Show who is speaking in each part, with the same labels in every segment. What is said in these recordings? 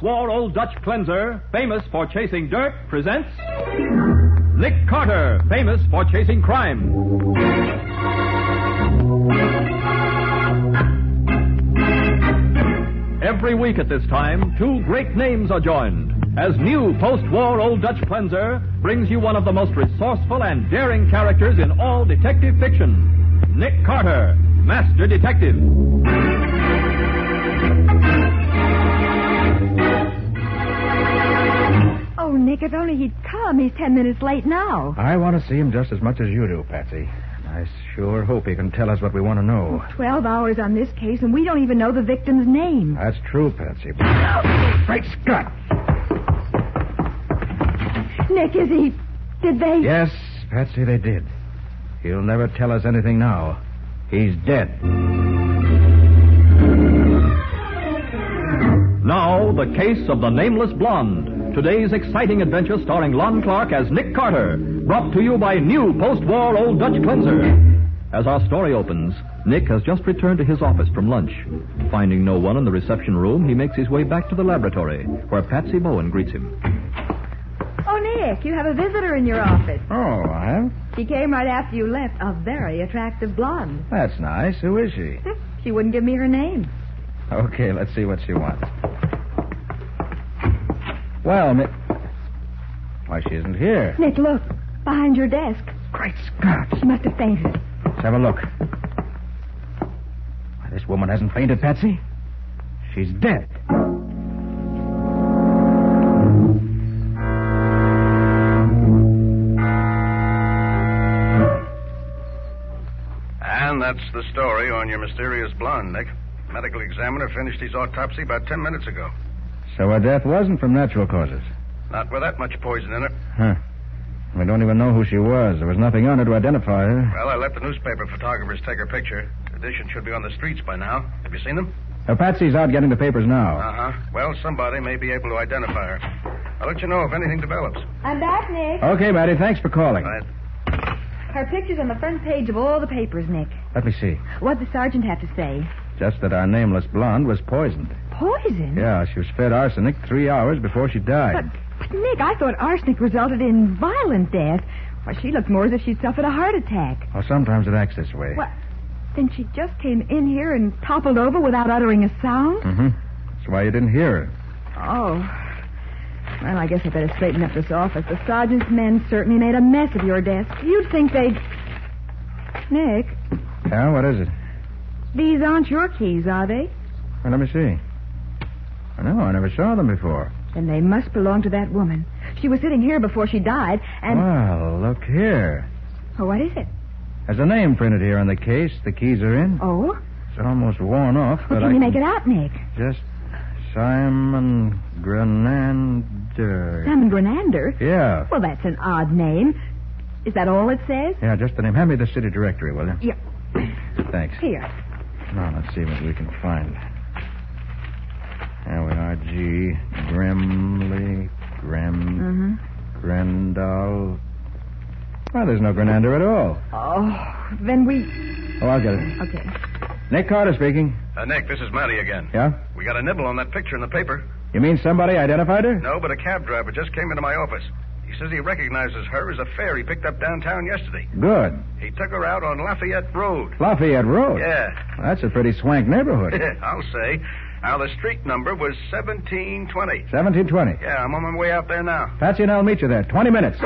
Speaker 1: post-war Old Dutch cleanser, famous for chasing dirt, presents Nick Carter, famous for chasing crime. Every week at this time, two great names are joined as new post-war Old Dutch cleanser brings you one of the most resourceful and daring characters in all detective fiction, Nick Carter, Master Detective.
Speaker 2: Oh, Nick, if only he'd come. He's 10 minutes late now.
Speaker 3: I want to see him just as much as you do, Patsy. I sure hope he can tell us what we want to know.
Speaker 2: 12 hours on this case, and we don't even know the victim's name.
Speaker 3: That's true, Patsy. Great Scott!
Speaker 2: Nick, did they...
Speaker 3: Yes, Patsy, they did. He'll never tell us anything now. He's dead.
Speaker 1: Now, the case of the Nameless Blonde. Today's exciting adventure starring Lon Clark as Nick Carter. Brought to you by new post-war Old Dutch cleanser. As our story opens, Nick has just returned to his office from lunch. Finding no one in the reception room, he makes his way back to the laboratory, where Patsy Bowen greets him.
Speaker 2: Oh, Nick, you have a visitor in your office.
Speaker 3: Oh, I have?
Speaker 2: She came right after you left. A very attractive blonde.
Speaker 3: That's nice. Who is she?
Speaker 2: She wouldn't give me her name.
Speaker 3: Okay, let's see what she wants. Well, why, she isn't here.
Speaker 2: Nick, look. Behind your desk.
Speaker 3: Great Scott.
Speaker 2: She must have fainted.
Speaker 3: Let's have a look. Why, this woman hasn't fainted, Patsy. She's dead.
Speaker 4: And that's the story on your mysterious blonde, Nick. Medical examiner finished his autopsy about 10 minutes ago.
Speaker 3: So her death wasn't from natural causes?
Speaker 4: Not with that much poison in it.
Speaker 3: Huh. We don't even know who she was. There was nothing on her to identify her.
Speaker 4: Well, I let the newspaper photographers take her picture. The edition should be on the streets by now. Have you seen them?
Speaker 3: Patsy's out getting the papers now.
Speaker 4: Uh-huh. Well, somebody may be able to identify her. I'll let you know if anything develops.
Speaker 2: I'm back, Nick.
Speaker 3: Okay, Matty, thanks for calling.
Speaker 4: Right.
Speaker 2: Her picture's on the front page of all the papers, Nick.
Speaker 3: Let me see.
Speaker 2: What'd the sergeant have to say?
Speaker 3: Just that our nameless blonde was poisoned.
Speaker 2: Poison?
Speaker 3: Yeah, she was fed arsenic 3 hours before she died.
Speaker 2: But Nick, I thought arsenic resulted in violent death. Why, she looked more as if she'd suffered a heart attack.
Speaker 3: Well, sometimes it acts this way.
Speaker 2: What? Then she just came in here and toppled over without uttering a sound?
Speaker 3: Mm-hmm. That's why you didn't hear her.
Speaker 2: Oh. Well, I guess I better straighten up this office. The sergeant's men certainly made a mess of your desk. You'd think they'd... Nick?
Speaker 3: Yeah, what is it?
Speaker 2: These aren't your keys, are they?
Speaker 3: Well, let me see. No, I never saw them before.
Speaker 2: Then they must belong to that woman. She was sitting here before she died, and...
Speaker 3: Well, look here.
Speaker 2: Oh, what is it?
Speaker 3: There's a name printed here on the case the keys are in.
Speaker 2: Oh?
Speaker 3: It's almost worn off, but
Speaker 2: Well, can you make it out, Nick?
Speaker 3: Just Simon Grenander.
Speaker 2: Simon Grenander?
Speaker 3: Yeah.
Speaker 2: Well, that's an odd name. Is that all it says?
Speaker 3: Yeah, just the name. Hand me the city directory, will you?
Speaker 2: Yeah.
Speaker 3: Thanks.
Speaker 2: Here.
Speaker 3: Now, let's see what we can find. There we are. G. Grimley. Grendal. Well, there's no Grenander at all.
Speaker 2: Oh, then we...
Speaker 3: Oh, I'll get it.
Speaker 2: Okay.
Speaker 3: Nick Carter speaking.
Speaker 4: Nick, this is Matty again.
Speaker 3: Yeah?
Speaker 4: We got a nibble on that picture in the paper.
Speaker 3: You mean somebody identified her?
Speaker 4: No, but a cab driver just came into my office. He says he recognizes her as a fare he picked up downtown yesterday.
Speaker 3: Good.
Speaker 4: He took her out on Lafayette Road.
Speaker 3: Lafayette Road?
Speaker 4: Yeah.
Speaker 3: That's a pretty swank neighborhood.
Speaker 4: I'll say. Now, the street number was 1720.
Speaker 3: 1720.
Speaker 4: Yeah, I'm on my way out there now.
Speaker 3: Patsy and I'll meet you there. 20 minutes.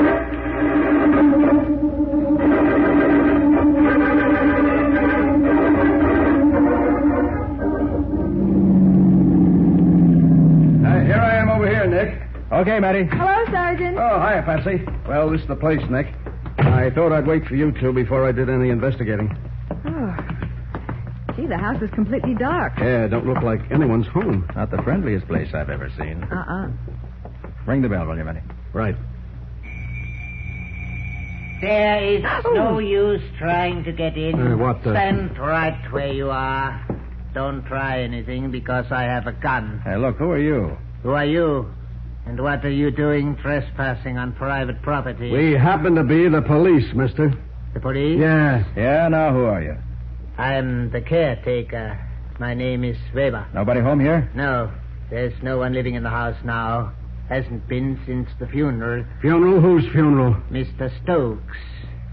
Speaker 5: Here I am over here, Nick.
Speaker 3: Okay, Matty.
Speaker 2: Hello, Sergeant.
Speaker 5: Oh, hiya, Patsy. Well, this is the place, Nick. I thought I'd wait for you two before I did any investigating.
Speaker 2: Oh. Gee, the house is completely dark.
Speaker 5: Yeah, don't look like anyone's home.
Speaker 3: Not the friendliest place I've ever seen. Ring the bell, will you, Matty?
Speaker 5: Right.
Speaker 6: There is no use trying to get in.
Speaker 5: What the...
Speaker 6: Stand right where you are. Don't try anything because I have a gun.
Speaker 3: Hey, look, who are you?
Speaker 6: Who are you? And what are you doing trespassing on private property?
Speaker 5: We happen to be the police, mister.
Speaker 6: The police?
Speaker 5: Yeah.
Speaker 3: Yeah, now who are you?
Speaker 6: I'm the caretaker. My name is Weber.
Speaker 3: Nobody home here?
Speaker 6: No. There's no one living in the house now. Hasn't been since the funeral.
Speaker 5: Funeral? Whose funeral?
Speaker 6: Mr. Stokes.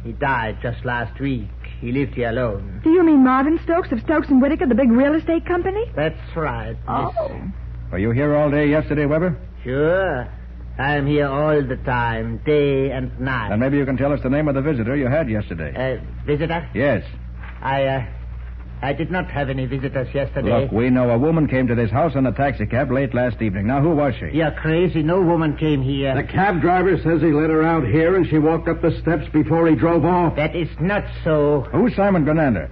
Speaker 6: He died just last week. He lived here alone.
Speaker 2: Do you mean Marvin Stokes of Stokes and Whitaker, the big real estate company?
Speaker 6: That's right, miss.
Speaker 2: Oh.
Speaker 3: Were you here all day yesterday, Weber?
Speaker 6: Sure. I'm here all the time, day and night.
Speaker 3: Then maybe you can tell us the name of the visitor you had yesterday.
Speaker 6: Visitor?
Speaker 3: Yes.
Speaker 6: I did not have any visitors yesterday.
Speaker 3: Look, we know a woman came to this house in a taxicab late last evening. Now, who was she?
Speaker 6: You're crazy. No woman came here.
Speaker 5: The cab driver says he let her out here and she walked up the steps before he drove off.
Speaker 6: That is not so.
Speaker 3: Who's Simon Grenander?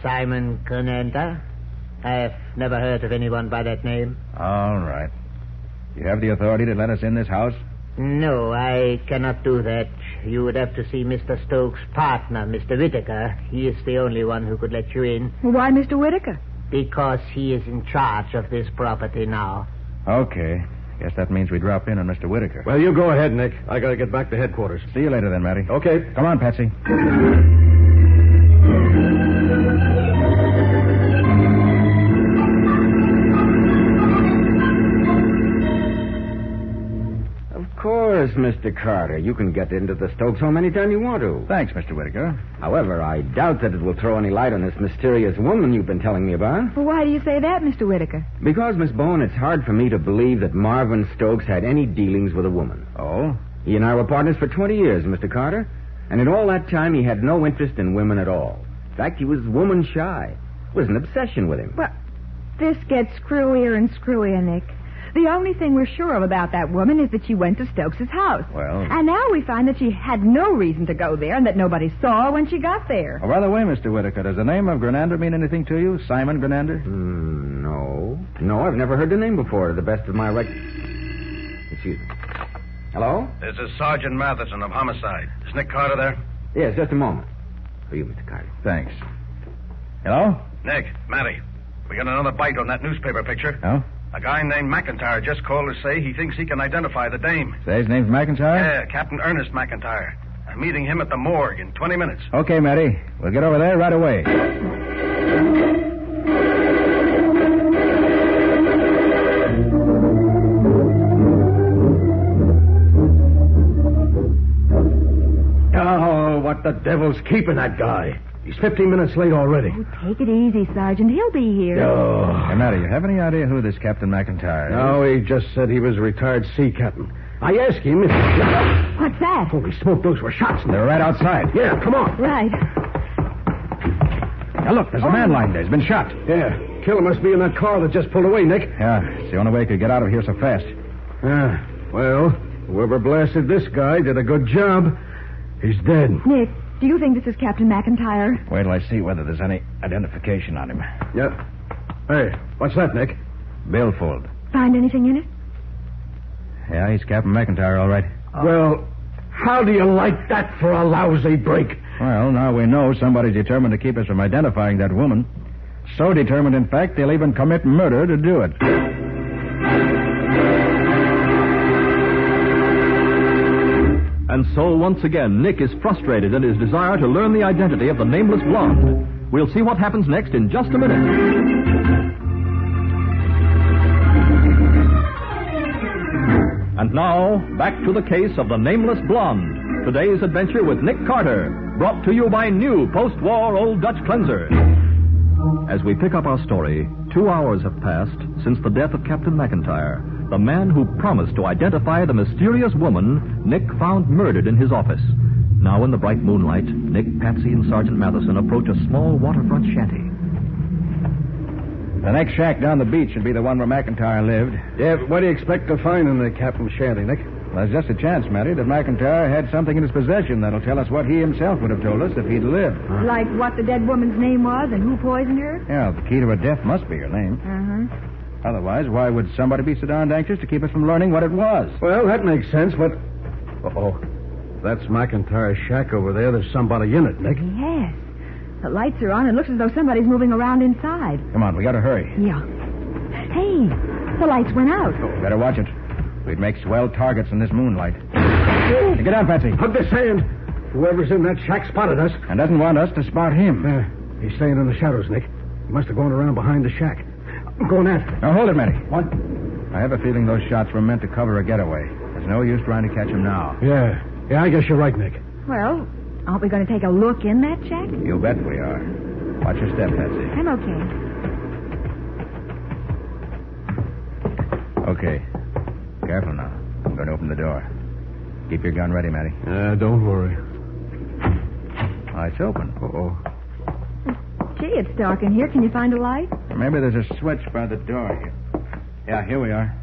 Speaker 6: Simon Grenander? I've never heard of anyone by that name.
Speaker 3: All right. You have the authority to let us in this house?
Speaker 6: No, I cannot do that. You would have to see Mr. Stokes' partner, Mr. Whitaker. He is the only one who could let you in.
Speaker 2: Why Mr. Whitaker?
Speaker 6: Because he is in charge of this property now.
Speaker 3: Okay. Guess that means we drop in on Mr. Whitaker.
Speaker 5: Well, you go ahead, Nick. I gotta get back to headquarters.
Speaker 3: See you later then, Matty.
Speaker 5: Okay.
Speaker 3: Come on, Patsy.
Speaker 7: Of course, Mr. Carter. You can get into the Stokes home anytime you want to.
Speaker 3: Thanks, Mr. Whitaker.
Speaker 7: However, I doubt that it will throw any light on this mysterious woman you've been telling me about.
Speaker 2: Well, why do you say that, Mr. Whitaker?
Speaker 7: Because, Miss Bowen, it's hard for me to believe that Marvin Stokes had any dealings with a woman.
Speaker 3: Oh?
Speaker 7: He and I were partners for 20 years, Mr. Carter. And in all that time, he had no interest in women at all. In fact, he was woman shy. It was an obsession with him.
Speaker 2: Well, this gets screwier and screwier, Nick. The only thing we're sure of about that woman is that she went to Stokes' house.
Speaker 3: Well...
Speaker 2: And now we find that she had no reason to go there and that nobody saw her when she got there.
Speaker 3: Oh, by the way, Mr. Whitaker, does the name of Grenander mean anything to you? Simon Grenander?
Speaker 7: No. No, I've never heard the name before, to the best of my Excuse me. Hello?
Speaker 4: This is Sergeant Matheson of Homicide. Is Nick Carter there?
Speaker 7: Yes, just a moment. For you, Mr. Carter.
Speaker 3: Thanks. Hello?
Speaker 4: Nick, Matty, we got another bite on that newspaper picture.
Speaker 3: Oh?
Speaker 4: A guy named McIntyre just called to say he thinks he can identify the dame.
Speaker 3: Say his name's McIntyre?
Speaker 4: Yeah, Captain Ernest McIntyre. I'm meeting him at the morgue in 20 minutes.
Speaker 3: Okay, Matty. We'll get over there right away.
Speaker 5: Oh, what the devil's keeping that guy? He's 15 minutes late already.
Speaker 2: Oh, take it easy, Sergeant. He'll be here.
Speaker 5: Oh.
Speaker 3: Hey, Matty, you have any idea who this Captain McIntyre is?
Speaker 5: No, he just said he was a retired sea captain. I asked him if...
Speaker 2: What's that?
Speaker 5: Holy smoke, those were shots.
Speaker 3: They're right outside.
Speaker 5: Yeah, come on.
Speaker 2: Right.
Speaker 3: Now, look, there's a man lying there. He's been shot.
Speaker 5: Yeah, killer must be in that car that just pulled away, Nick.
Speaker 3: Yeah, it's the only way he could get out of here so fast.
Speaker 5: Yeah, well, whoever blasted this guy did a good job. He's dead.
Speaker 2: Nick, do you think this is Captain McIntyre?
Speaker 3: Wait till I see whether there's any identification on him.
Speaker 5: Yep. Hey, what's that, Nick?
Speaker 3: Billfold.
Speaker 2: Find anything in it?
Speaker 3: Yeah, he's Captain McIntyre, all right.
Speaker 5: Well, how do you like that for a lousy break?
Speaker 3: Well, now we know somebody's determined to keep us from identifying that woman. So determined, in fact, they'll even commit murder to do it.
Speaker 1: And so, once again, Nick is frustrated in his desire to learn the identity of the nameless blonde. We'll see what happens next in just a minute. And now, back to the case of the nameless blonde. Today's adventure with Nick Carter, brought to you by new post-war Old Dutch cleanser. As we pick up our story, 2 hours have passed since the death of Captain McIntyre, the man who promised to identify the mysterious woman Nick found murdered in his office. Now in the bright moonlight, Nick, Patsy, and Sergeant Matheson approach a small waterfront shanty.
Speaker 3: The next shack down the beach should be the one where McIntyre lived.
Speaker 5: Yeah, but what do you expect to find in the captain's shanty, Nick?
Speaker 3: Well, there's just a chance, Matty, that McIntyre had something in his possession that'll tell us what he himself would have told us if he'd lived.
Speaker 2: Like what the dead woman's name was and who poisoned her?
Speaker 3: Yeah, the key to her death must be her name.
Speaker 2: Uh-huh.
Speaker 3: Otherwise, why would somebody be so darned anxious to keep us from learning what it was?
Speaker 5: Well, that makes sense, but... Uh-oh. That's McIntyre's shack over there. There's somebody in it, Nick.
Speaker 2: Yes. The lights are on. It looks as though somebody's moving around inside.
Speaker 3: Come on, we gotta hurry.
Speaker 2: Yeah. Hey, the lights went out.
Speaker 3: Better watch it. We'd make swell targets in this moonlight. Hey, get down, Patsy.
Speaker 5: Hug this hand. Whoever's in that shack spotted us.
Speaker 3: And doesn't want us to spot him.
Speaker 5: He's staying in the shadows, Nick. He must have gone around behind the shack. I'm going after him.
Speaker 3: Now, hold it, Matty.
Speaker 5: What?
Speaker 3: I have a feeling those shots were meant to cover a getaway. There's no use trying to catch him now.
Speaker 5: Yeah, I guess you're right, Nick.
Speaker 2: Well, aren't we going to take a look in that shack?
Speaker 3: You bet we are. Watch your step, Patsy.
Speaker 2: I'm okay.
Speaker 3: Okay. Careful now. I'm going to open the door. Keep your gun ready, Matty.
Speaker 5: Don't worry.
Speaker 3: Oh, it's open.
Speaker 5: Uh-oh.
Speaker 2: Gee, it's dark in here. Can you find a light?
Speaker 3: Maybe there's a switch by the door here. Yeah, here we are.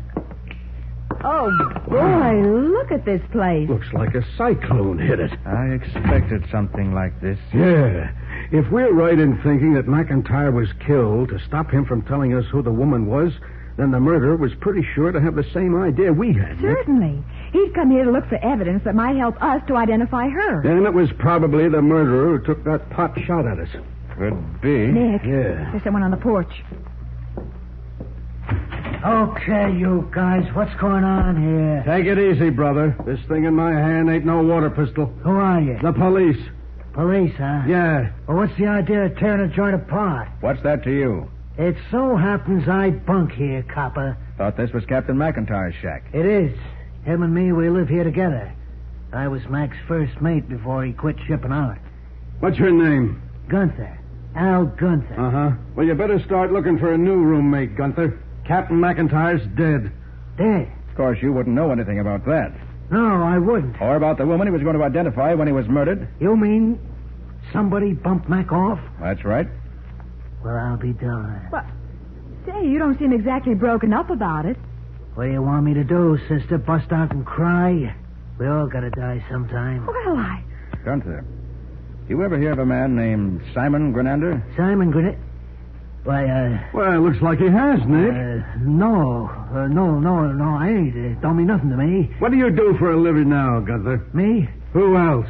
Speaker 2: Oh, boy, look at this place.
Speaker 5: Looks like a cyclone hit it.
Speaker 3: I expected something like this.
Speaker 5: Yeah. If we're right in thinking that McIntyre was killed to stop him from telling us who the woman was, then the murderer was pretty sure to have the same idea we had, Nick.
Speaker 2: Certainly. He'd come here to look for evidence that might help us to identify her.
Speaker 5: And it was probably the murderer who took that pot shot at us.
Speaker 3: Could be.
Speaker 2: Nick,
Speaker 5: Yeah.
Speaker 2: there's someone on the porch.
Speaker 6: Okay, you guys, what's going on here?
Speaker 5: Take it easy, brother. This thing in my hand ain't no water pistol.
Speaker 6: Who are you?
Speaker 5: The police.
Speaker 6: Police, huh?
Speaker 5: Yeah.
Speaker 6: Well, what's the idea of tearing a joint apart?
Speaker 3: What's that to you?
Speaker 6: It so happens I bunk here, copper.
Speaker 3: Thought this was Captain McIntyre's shack.
Speaker 6: It is. Him and me, we live here together. I was Mac's first mate before he quit shipping out.
Speaker 5: What's your name?
Speaker 6: Gunther. Al Gunther.
Speaker 5: Uh-huh. Well, you better start looking for a new roommate, Gunther. Captain McIntyre's dead.
Speaker 6: Dead?
Speaker 3: Of course, you wouldn't know anything about that.
Speaker 6: No, I wouldn't.
Speaker 3: Or about the woman he was going to identify when he was murdered.
Speaker 6: You mean somebody bumped Mac off?
Speaker 3: That's right.
Speaker 6: Well, I'll be darned.
Speaker 2: Well, say, you don't seem exactly broken up about it.
Speaker 6: What do you want me to do, sister? Bust out and cry? We all gotta die sometime.
Speaker 2: Well,
Speaker 3: Gunther, you ever hear of a man named Simon Grenander?
Speaker 6: Simon Grenade? Why,
Speaker 5: Well, it looks like he has, Nick.
Speaker 6: no, I ain't. It don't mean nothing to me.
Speaker 5: What do you do for a living now, Gunther?
Speaker 6: Me?
Speaker 5: Who else?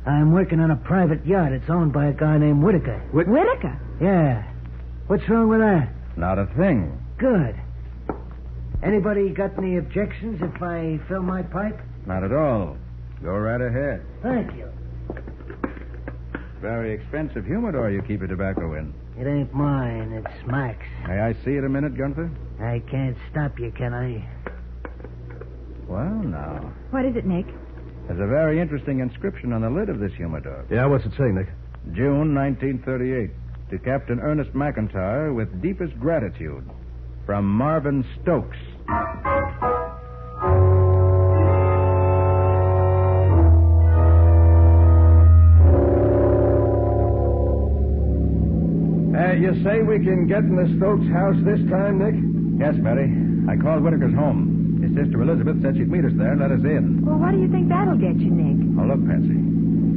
Speaker 6: I'm working on a private yacht. It's owned by a guy named Whitaker.
Speaker 2: Whitaker.
Speaker 6: Yeah. What's wrong with that?
Speaker 3: Not a thing.
Speaker 6: Good. Anybody got any objections if I fill my pipe?
Speaker 3: Not at all. Go right ahead.
Speaker 6: Thank you.
Speaker 3: Very expensive humidor you keep your tobacco in.
Speaker 6: It ain't mine. It's Mac's.
Speaker 3: May I see it a minute, Gunther?
Speaker 6: I can't stop you, can I?
Speaker 3: Well, now.
Speaker 2: What is it, Nick?
Speaker 3: There's a very interesting inscription on the lid of this humidor.
Speaker 5: Yeah, what's it say, Nick?
Speaker 3: June 1938. To Captain Ernest McIntyre with deepest gratitude. From Marvin Stokes.
Speaker 5: You say we can get in the Stokes house this time, Nick?
Speaker 3: Yes, Mary. I called Whitaker's home. His sister Elizabeth said she'd meet us there and let us in.
Speaker 2: Well, what do you think that'll get you, Nick?
Speaker 3: Oh, look, Patsy.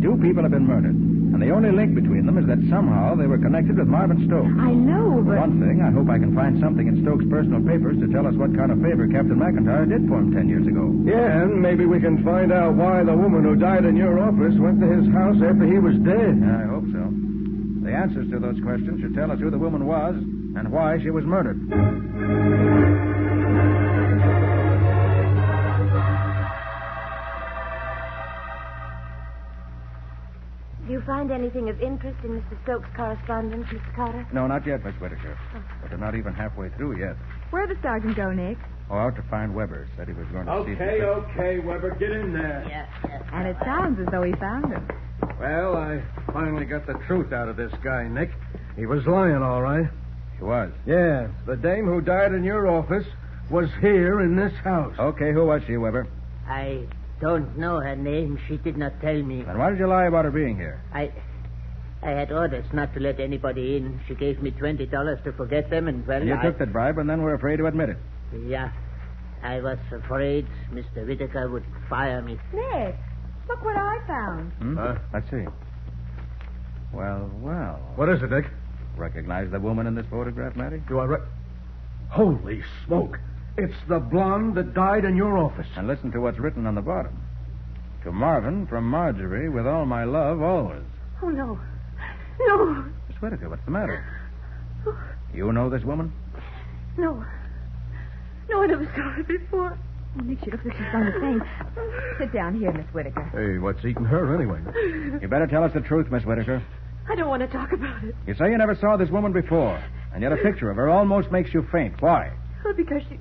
Speaker 3: 2 people have been murdered. And the only link between them is that somehow they were connected with Marvin Stokes.
Speaker 2: I know,
Speaker 3: For
Speaker 2: but...
Speaker 3: one thing, I hope I can find something in Stokes' personal papers to tell us what kind of favor Captain McIntyre did for him 10 years ago.
Speaker 5: Yeah, and maybe we can find out why the woman who died in your office went to his house after he was dead.
Speaker 3: I hope so. The answers to those questions should tell us who the woman was and why she was murdered.
Speaker 8: Do you find anything of interest in Mr. Stokes' correspondence, Mr. Carter?
Speaker 3: No, not yet, Miss Whitaker. But they're not even halfway through yet.
Speaker 2: Where'd the sergeant go, Nick?
Speaker 3: Oh, out to find Weber. Said he was going to see...
Speaker 5: Okay, Weber, get in there.
Speaker 2: And it sounds as though he found him.
Speaker 5: Well, I finally got the truth out of this guy, Nick. He was lying, all right.
Speaker 3: He was.
Speaker 5: Yeah, the dame who died in your office was here in this house.
Speaker 3: Okay, who was she, Weber?
Speaker 6: I don't know her name. She did not tell me.
Speaker 3: Then why did you lie about her being here?
Speaker 6: I had orders not to let anybody in. She gave me $20 to forget them, and, well,
Speaker 3: And you took that bribe and then were afraid to admit it.
Speaker 6: Yeah. I was afraid Mr. Whitaker would fire me.
Speaker 2: Nick, look what I found.
Speaker 3: Let's see. Well.
Speaker 5: What is it, Nick?
Speaker 3: Recognize the woman in this photograph, Matty?
Speaker 5: Do I Holy smoke. It's the blonde that died in your office.
Speaker 3: And listen to what's written on the bottom. To Marvin from Marjorie, with all my love, always.
Speaker 8: Oh, no. No.
Speaker 3: Miss Whitaker, what's the matter? You know this woman?
Speaker 8: No. No, I never saw her before.
Speaker 2: Oh, Nick, she looks like she's going to faint. Sit down here, Miss Whitaker.
Speaker 5: Hey, what's eating her anyway?
Speaker 3: You better tell us the truth, Miss Whitaker.
Speaker 8: I don't want to talk about it.
Speaker 3: You say you never saw this woman before. And yet a picture of her almost makes you faint. Why?
Speaker 8: Oh, because she...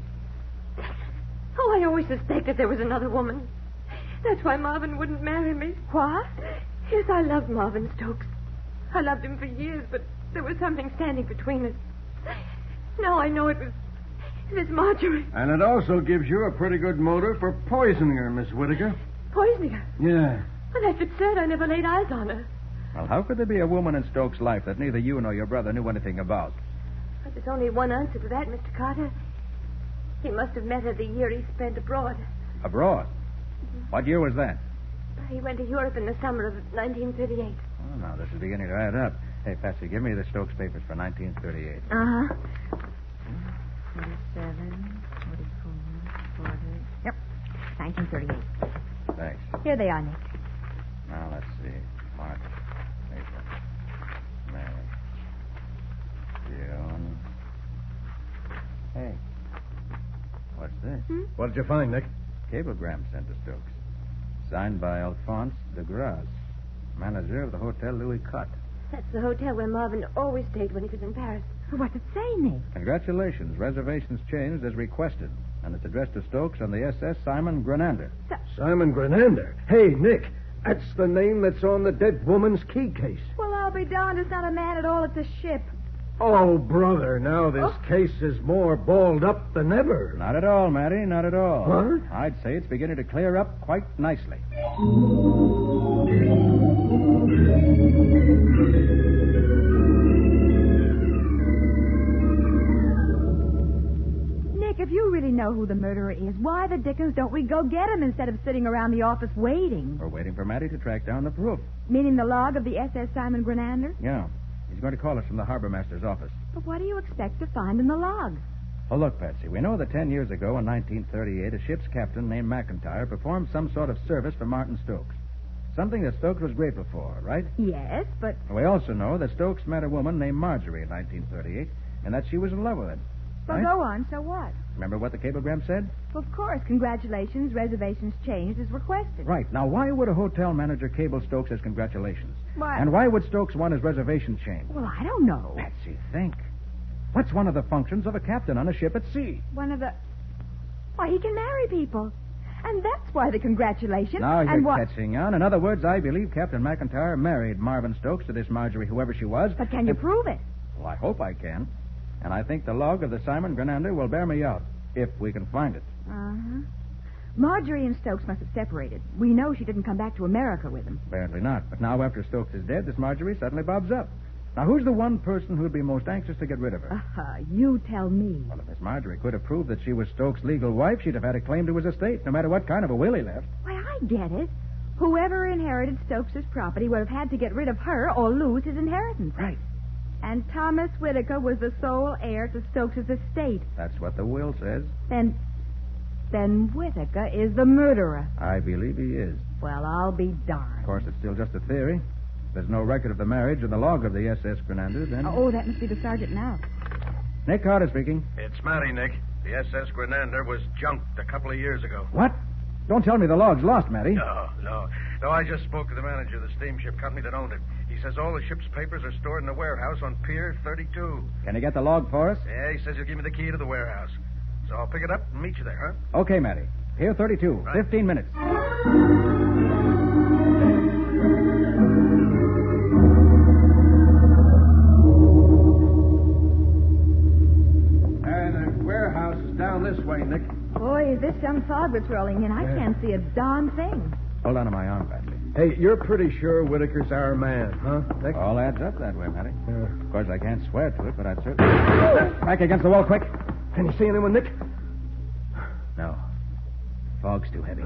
Speaker 8: Oh, I always suspected there was another woman. That's why Marvin wouldn't marry me.
Speaker 2: What?
Speaker 8: Yes, I loved Marvin Stokes. I loved him for years, but there was something standing between us. Now I know it was Marjorie.
Speaker 5: And it also gives you a pretty good motive for poisoning her, Miss Whittaker.
Speaker 8: Poisoning her.
Speaker 5: Yeah.
Speaker 8: Well, that's absurd. I never laid eyes on her.
Speaker 3: Well, how could there be a woman in Stokes' life that neither you nor your brother knew anything about?
Speaker 8: But there's only one answer to that, Mr. Carter. He must have met her the year he spent abroad.
Speaker 3: Abroad? What year was that?
Speaker 8: He went to Europe in the summer of 1938.
Speaker 3: Oh, now, this is beginning to add up. Hey, Patsy, give me the Stokes papers for 1938.
Speaker 2: Uh-huh. 47, 44, 40. Yep. 1938.
Speaker 3: Thanks.
Speaker 2: Here they are, Nick.
Speaker 3: Now, let's see. March, April, May, June. Hey, what's this?
Speaker 5: What did you find, Nick?
Speaker 3: Cablegram sent to Stokes. Signed by Alphonse de Grasse, manager of the Hotel Louis Cotte.
Speaker 8: That's the hotel where Marvin always stayed when he was in Paris.
Speaker 2: What's it say, Nick?
Speaker 3: Congratulations. Reservations changed as requested. And it's addressed to Stokes on the SS Simon Grenander.
Speaker 5: Simon Grenander? Hey, Nick, that's the name that's on the dead woman's key case.
Speaker 2: Well, I'll be darned. It's not a man at all. It's a ship.
Speaker 5: Oh, brother, now this case is more balled up than ever.
Speaker 3: Not at all, Matty, not at all.
Speaker 5: What?
Speaker 3: I'd say it's beginning to clear up quite nicely.
Speaker 2: Nick, if you really know who the murderer is, why the dickens don't we go get him instead of sitting around the office waiting?
Speaker 3: We're waiting for Matty to track down the proof.
Speaker 2: Meaning the log of the SS Simon Grenander?
Speaker 3: Yeah. He's going to call us from the harbor master's office.
Speaker 2: But what do you expect to find in the log?
Speaker 3: Well, look, Patsy, we know that 10 years ago in 1938, a ship's captain named McIntyre performed some sort of service for Martin Stokes. Something that Stokes was grateful for, right?
Speaker 2: Yes, but...
Speaker 3: We also know that Stokes met a woman named Marjorie in 1938, and that she was in love with him.
Speaker 2: Well,
Speaker 3: Right?
Speaker 2: go on, so what?
Speaker 3: Remember what the cablegram said?
Speaker 2: Well, of course, congratulations, reservations changed as requested.
Speaker 3: Right. Now, why would a hotel manager cable Stokes as congratulations?
Speaker 2: Why?
Speaker 3: And why would Stokes want his reservation changed?
Speaker 2: Well, I don't know.
Speaker 3: Patsy, think. What's one of the functions of a captain on a ship at sea?
Speaker 2: One of the... Why, he can marry people. And that's why the congratulations.
Speaker 3: Now you're
Speaker 2: and what...
Speaker 3: catching on. In other words, I believe Captain McIntyre married Marvin Stokes to this Marjorie, whoever she was.
Speaker 2: But can you prove it?
Speaker 3: Well, I hope I can. And I think the log of the Simon Grenander will bear me out, if we can find it.
Speaker 2: Uh-huh. Marjorie and Stokes must have separated. We know she didn't come back to America with him.
Speaker 3: Apparently not. But now, after Stokes is dead, this Marjorie suddenly bobs up. Now, who's the one person who'd be most anxious to get rid of her?
Speaker 2: You tell me.
Speaker 3: Well, if Miss Marjorie could have proved that she was Stokes' legal wife, she'd have had a claim to his estate, no matter what kind of a will he left.
Speaker 2: Why, I get it. Whoever inherited Stokes' property would have had to get rid of her or lose his inheritance.
Speaker 3: Right.
Speaker 2: And Thomas Whittaker was the sole heir to Stokes' estate.
Speaker 3: That's what the will says.
Speaker 2: Then Whittaker is the murderer.
Speaker 3: I believe he is.
Speaker 2: Well, I'll be darned.
Speaker 3: Of course, it's still just a theory. There's no record of the marriage or the log of the SS Grenander, then...
Speaker 2: Oh, that must be the sergeant now.
Speaker 3: Nick Carter speaking.
Speaker 4: It's Matty, Nick. The SS Grenander was junked a couple of years ago.
Speaker 3: What? Don't tell me the log's lost, Matty.
Speaker 4: No, I just spoke to the manager of the steamship company that owned it. He says all the ship's papers are stored in the warehouse on Pier 32.
Speaker 3: Can you get the log for us?
Speaker 4: Yeah, he says he'll give me the key to the warehouse. So I'll pick it up and meet you there, huh?
Speaker 3: Okay, Matty. Pier 32.
Speaker 4: Right.
Speaker 3: 15 minutes.
Speaker 5: And the warehouse is down this way, Nick.
Speaker 2: Boy, is this some fog that's rolling in. I can't see a darn thing.
Speaker 3: Hold on to my arm, Patsy.
Speaker 5: Hey, you're pretty sure Whittaker's our man, huh, Nick?
Speaker 3: All adds up that way, Matty.
Speaker 5: Yeah.
Speaker 3: Of course, I can't swear to it, but I'd certainly... Back against the wall, quick.
Speaker 5: Can you see anyone, Nick?
Speaker 3: No. Fog's too heavy.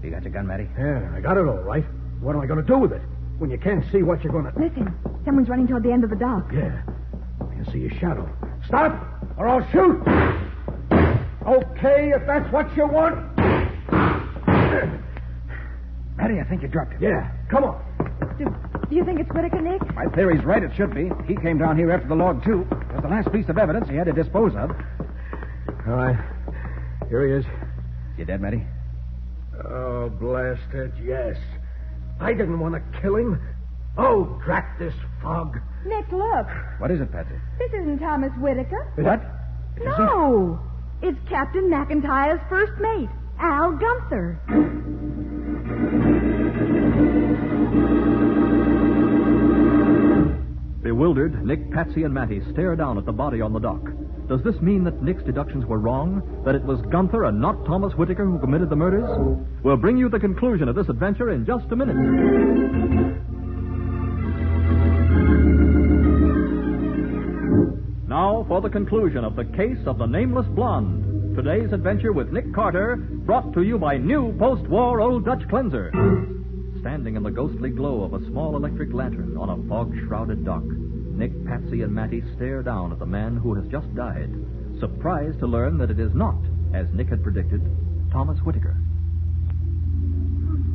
Speaker 3: You got your gun, Matty?
Speaker 5: Yeah, I got it all right. What am I going to do with it? When you can't see what you're going to...
Speaker 2: Listen, someone's running toward the end of the dock.
Speaker 5: Yeah. I can see a shadow. Stop, or I'll shoot. Okay, if that's what you want.
Speaker 3: Matty, I think you dropped him.
Speaker 5: Yeah, come on.
Speaker 2: Do you think it's Whittaker, Nick?
Speaker 3: My theory's right, it should be. He came down here after the log, too. It was the last piece of evidence he had to dispose of.
Speaker 5: All right. Here he is.
Speaker 3: You dead, Matty?
Speaker 5: Oh, blast it, yes. I didn't want to kill him. Oh, drat this fog.
Speaker 2: Nick, look.
Speaker 3: What is it, Patsy?
Speaker 2: This isn't Thomas Whitaker.
Speaker 3: What?
Speaker 2: No. It's Captain McIntyre's first mate, Al Gunther.
Speaker 1: Bewildered, Nick, Patsy, and Matty stare down at the body on the dock. Does this mean that Nick's deductions were wrong? That it was Gunther and not Thomas Whitaker who committed the murders? We'll bring you the conclusion of this adventure in just a minute. Now for the conclusion of the case of the Nameless Blonde. Today's adventure with Nick Carter, brought to you by new post-war Old Dutch cleanser. Standing in the ghostly glow of a small electric lantern on a fog-shrouded dock, Nick, Patsy, and Matty stare down at the man who has just died, surprised to learn that it is not, as Nick had predicted, Thomas Whitaker.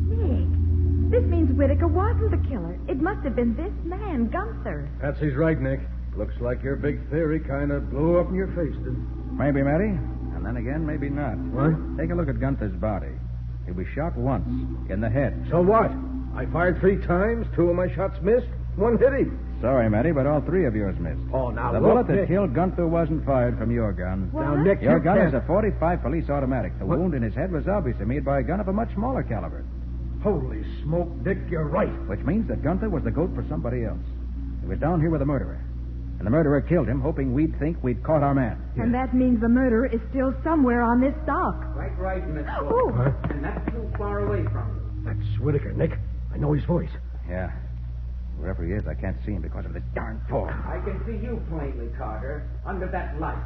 Speaker 2: Nick, this means Whitaker wasn't the killer. It must have been this man, Gunther.
Speaker 5: Patsy's right, Nick. Looks like your big theory kind of blew up in your face, didn't
Speaker 3: Maybe, Matty. And then again, maybe not.
Speaker 5: What?
Speaker 3: Take a look at Gunther's body. He was shot once, in the head.
Speaker 5: So what? I fired 3 times. 2 of my shots missed. 1 hit him.
Speaker 3: Sorry, Matty, but all 3 of yours missed.
Speaker 5: Oh, now
Speaker 3: The
Speaker 5: look,
Speaker 3: bullet that
Speaker 5: Nick.
Speaker 3: killed Gunther wasn't fired from your gun.
Speaker 2: What?
Speaker 5: Now, Nick,
Speaker 3: Your
Speaker 5: you
Speaker 3: gun
Speaker 5: can't...
Speaker 3: is a .45 police automatic. The
Speaker 5: What?
Speaker 3: wound in his head was obviously made by a gun of a much smaller caliber,
Speaker 5: Holy smoke, Nick, you're right.
Speaker 3: which means that Gunther was the goat for somebody else. He was down here with the murderer. And the murderer killed him, hoping we'd think we'd caught our man.
Speaker 2: And that means the murderer is still somewhere on this dock.
Speaker 7: Quite right, Miss
Speaker 2: Oh.
Speaker 7: Bowen.
Speaker 5: Huh?
Speaker 7: And not too far away from you.
Speaker 5: That's Whitaker, Nick. I know his voice.
Speaker 3: Yeah. Wherever he is, I can't see him because of this darn fog.
Speaker 7: I can see you plainly, Carter, under that light.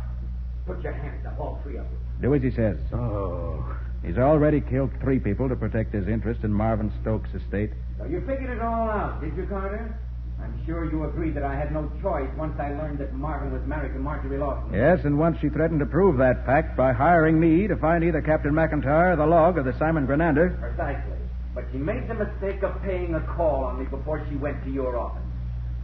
Speaker 7: Put your hands up, all 3 of you.
Speaker 3: Do as he says.
Speaker 5: Oh.
Speaker 3: He's already killed 3 people to protect his interest in Marvin Stokes' estate.
Speaker 7: So you figured it all out, did you, Carter? I'm sure you agreed that I had no choice once I learned that Marvin was married to Marjorie Lawson.
Speaker 3: Yes, and once she threatened to prove that fact by hiring me to find either Captain McIntyre or the log of the Simon Grenander.
Speaker 7: Precisely. But she made the mistake of paying a call on me before she went to your office.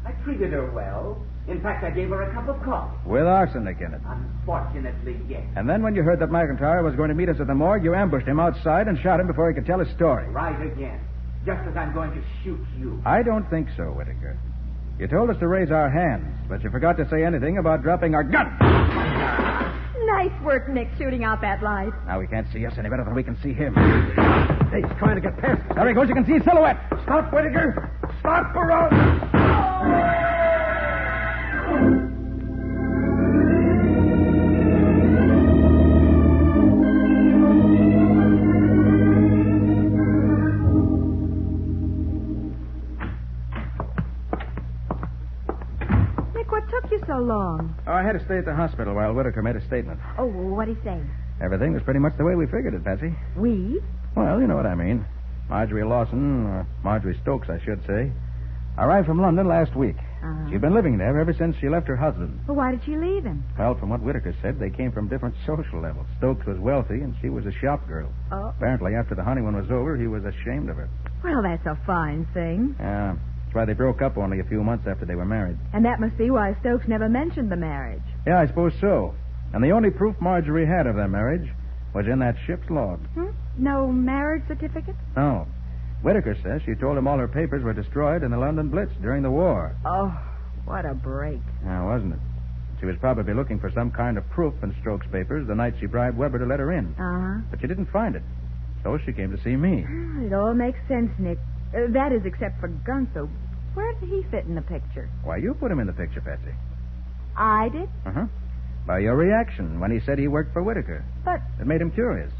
Speaker 7: I treated her well. In fact, I gave her a cup of coffee.
Speaker 3: With arsenic in it.
Speaker 7: Unfortunately, yes.
Speaker 3: And then when you heard that McIntyre was going to meet us at the morgue, you ambushed him outside and shot him before he could tell his story.
Speaker 7: Right again. Just as I'm going to shoot you.
Speaker 3: I don't think so, Whitaker. You told us to raise our hands, but you forgot to say anything about dropping our gun.
Speaker 2: Nice work, Nick, shooting out that light.
Speaker 3: Now he can't see us any better than we can see him.
Speaker 5: Hey, he's trying to get past us.
Speaker 3: There he goes. You can see his silhouette.
Speaker 5: Stop, Whitaker. Stop or else.
Speaker 2: Nick, what took you so long?
Speaker 3: Oh, I had to stay at the hospital while Whitaker made a statement.
Speaker 2: Oh, what'd he say?
Speaker 3: Everything was pretty much the way we figured it, Patsy.
Speaker 2: We?
Speaker 3: Well, you know what I mean. Marjorie Lawson, or Marjorie Stokes, I should say, arrived from London last week.
Speaker 2: Uh-huh.
Speaker 3: She'd been living there ever since she left her husband.
Speaker 2: Well, why did she leave him?
Speaker 3: Well, from what Whitaker said, they came from different social levels. Stokes was wealthy, and she was a shop girl.
Speaker 2: Oh.
Speaker 3: Apparently, after the honeymoon was over, he was ashamed of her.
Speaker 2: Well, that's a fine thing.
Speaker 3: Yeah, that's why they broke up only a few months after they were married.
Speaker 2: And that must be why Stokes never mentioned the marriage.
Speaker 3: Yeah, I suppose so. And the only proof Marjorie had of their marriage was in that ship's log.
Speaker 2: No marriage certificate?
Speaker 3: No. Whitaker says she told him all her papers were destroyed in the London Blitz during the war.
Speaker 2: Oh, what a break.
Speaker 3: Yeah, wasn't it? She was probably looking for some kind of proof in Stokes' papers the night she bribed Weber to let her in.
Speaker 2: Uh-huh.
Speaker 3: But she didn't find it. So she came to see me.
Speaker 2: It all makes sense, Nick. That is, except for Gunther. Where did he fit in the picture?
Speaker 3: Why, you put him in the picture, Patsy.
Speaker 2: I did?
Speaker 3: Uh-huh. By your reaction when he said he worked for Whitaker.
Speaker 2: But...
Speaker 3: It made him curious.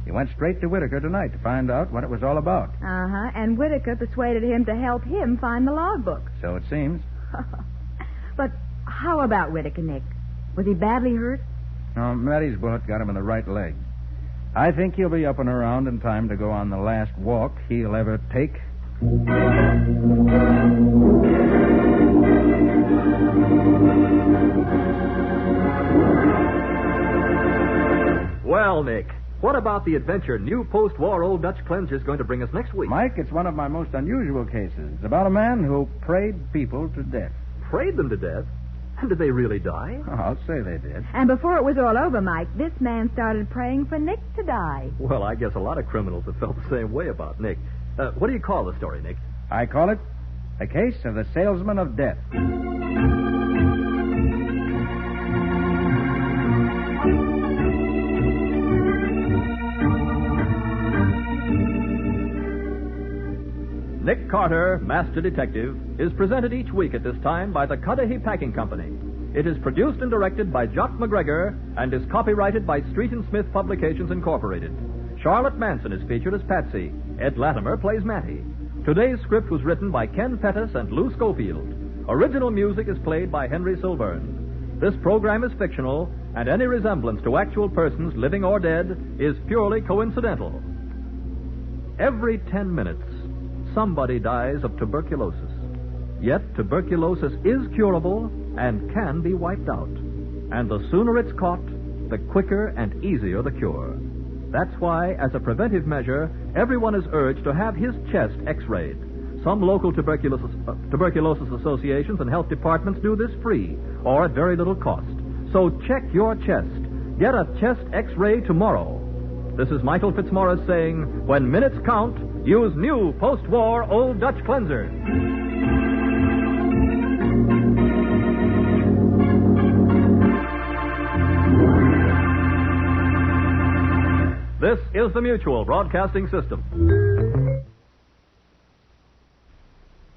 Speaker 3: He went straight to Whitaker tonight to find out what it was all about.
Speaker 2: Uh-huh. And Whitaker persuaded him to help him find the logbook.
Speaker 3: So it seems.
Speaker 2: But how about Whitaker, Nick? Was he badly hurt?
Speaker 3: No, Matty's bullet got him in the right leg. I think he'll be up and around in time to go on the last walk he'll ever take.
Speaker 1: Well, Nick, what about the adventure new post-war Old Dutch cleanser is going to bring us next week?
Speaker 3: Mike, it's one of my most unusual cases. It's about a man who prayed people to death.
Speaker 1: Prayed them to death? And did they really die?
Speaker 3: Oh, I'll say they did.
Speaker 2: And before it was all over, Mike, this man started praying for Nick to die.
Speaker 1: Well, I guess a lot of criminals have felt the same way about Nick. What do you call the story, Nick?
Speaker 3: I call it A case of the salesman of death.
Speaker 1: Nick Carter, Master Detective, is presented each week at this time by the Cudahy Packing Company. It is produced and directed by Jock McGregor and is copyrighted by Street and Smith Publications, Incorporated. Charlotte Manson is featured as Patsy. Ed Latimer plays Matty. Today's script was written by Ken Pettis and Lou Schofield. Original music is played by Henry Silburn. This program is fictional, and any resemblance to actual persons, living or dead, is purely coincidental. Every 10 minutes, somebody dies of tuberculosis. Yet tuberculosis is curable and can be wiped out. And the sooner it's caught, the quicker and easier the cure. That's why, as a preventive measure, everyone is urged to have his chest x-rayed. Some local tuberculosis associations and health departments do this free or at very little cost. So check your chest. Get a chest x-ray tomorrow. This is Michael Fitzmaurice saying, when minutes count, use new post-war Old Dutch cleanser. This is the Mutual Broadcasting System.